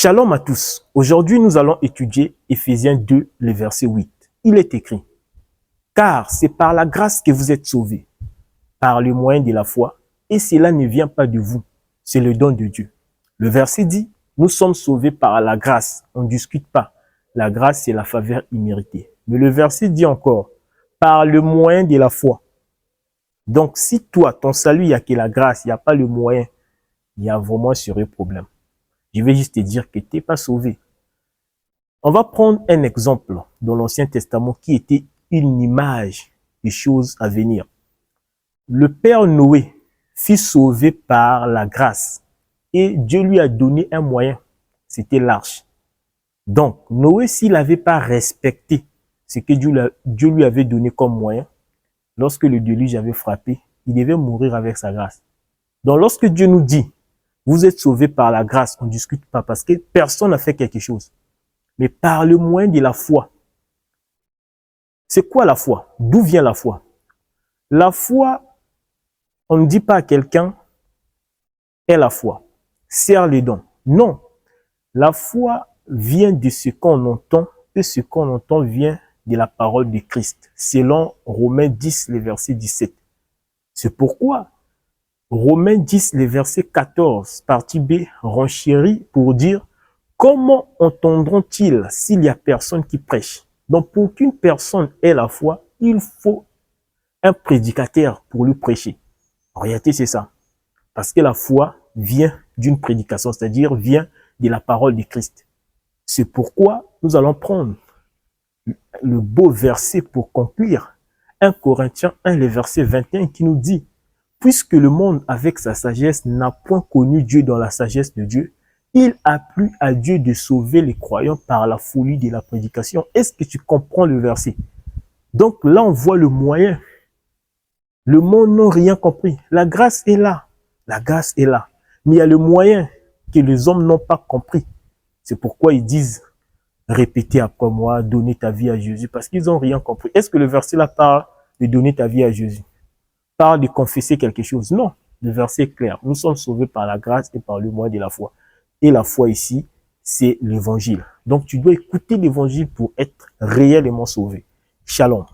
Shalom à tous. Aujourd'hui, nous allons étudier Éphésiens 2, le verset 8. Il est écrit: car c'est par la grâce que vous êtes sauvés, par le moyen de la foi, et cela ne vient pas de vous, c'est le don de Dieu. Le verset dit: nous sommes sauvés par la grâce. On ne discute pas. La grâce, c'est la faveur imméritée. Mais le verset dit encore: par le moyen de la foi. Donc, si toi, ton salut, il n'y a que la grâce, il n'y a pas le moyen, il y a vraiment un sérieux problème. Je vais juste te dire que tu n'es pas sauvé. On va prendre un exemple dans l'Ancien Testament qui était une image des choses à venir. Le père Noé fut sauvé par la grâce et Dieu lui a donné un moyen, c'était l'arche. Donc, Noé, s'il n'avait pas respecté ce que Dieu lui avait donné comme moyen, lorsque le déluge avait frappé, il devait mourir avec sa grâce. Donc, lorsque Dieu nous dit: vous êtes sauvés par la grâce, on ne discute pas parce que personne n'a fait quelque chose. Mais par le moyen de la foi. C'est quoi la foi? D'où vient la foi? La foi, on ne dit pas à quelqu'un: aie la foi, serre les dents. Non. La foi vient de ce qu'on entend, et ce qu'on entend vient de la parole de Christ, selon Romains 10, le verset 17. C'est pourquoi Romains 10, le verset 14, partie B, renchérit pour dire: comment entendront-ils s'il n'y a personne qui prêche? Donc, pour qu'une personne ait la foi, il faut un prédicateur pour lui prêcher. En réalité, c'est ça. Parce que la foi vient d'une prédication, c'est-à-dire vient de la parole de Christ. C'est pourquoi nous allons prendre le beau verset pour conclure. 1 Corinthiens 1, le verset 21 qui nous dit: puisque le monde avec sa sagesse n'a point connu Dieu dans la sagesse de Dieu, il a plu à Dieu de sauver les croyants par la folie de la prédication. Est-ce que tu comprends le verset? Donc là, on voit le moyen. Le monde n'a rien compris. La grâce est là. La grâce est là. Mais il y a le moyen que les hommes n'ont pas compris. C'est pourquoi ils disent: répétez après moi, donnez ta vie à Jésus. Parce qu'ils n'ont rien compris. Est-ce que le verset là parle de donner ta vie à Jésus? Parle de confesser quelque chose? Non. Le verset est clair. Nous sommes sauvés par la grâce et par le moyen de la foi. Et la foi ici, c'est l'évangile. Donc tu dois écouter l'évangile pour être réellement sauvé. Shalom.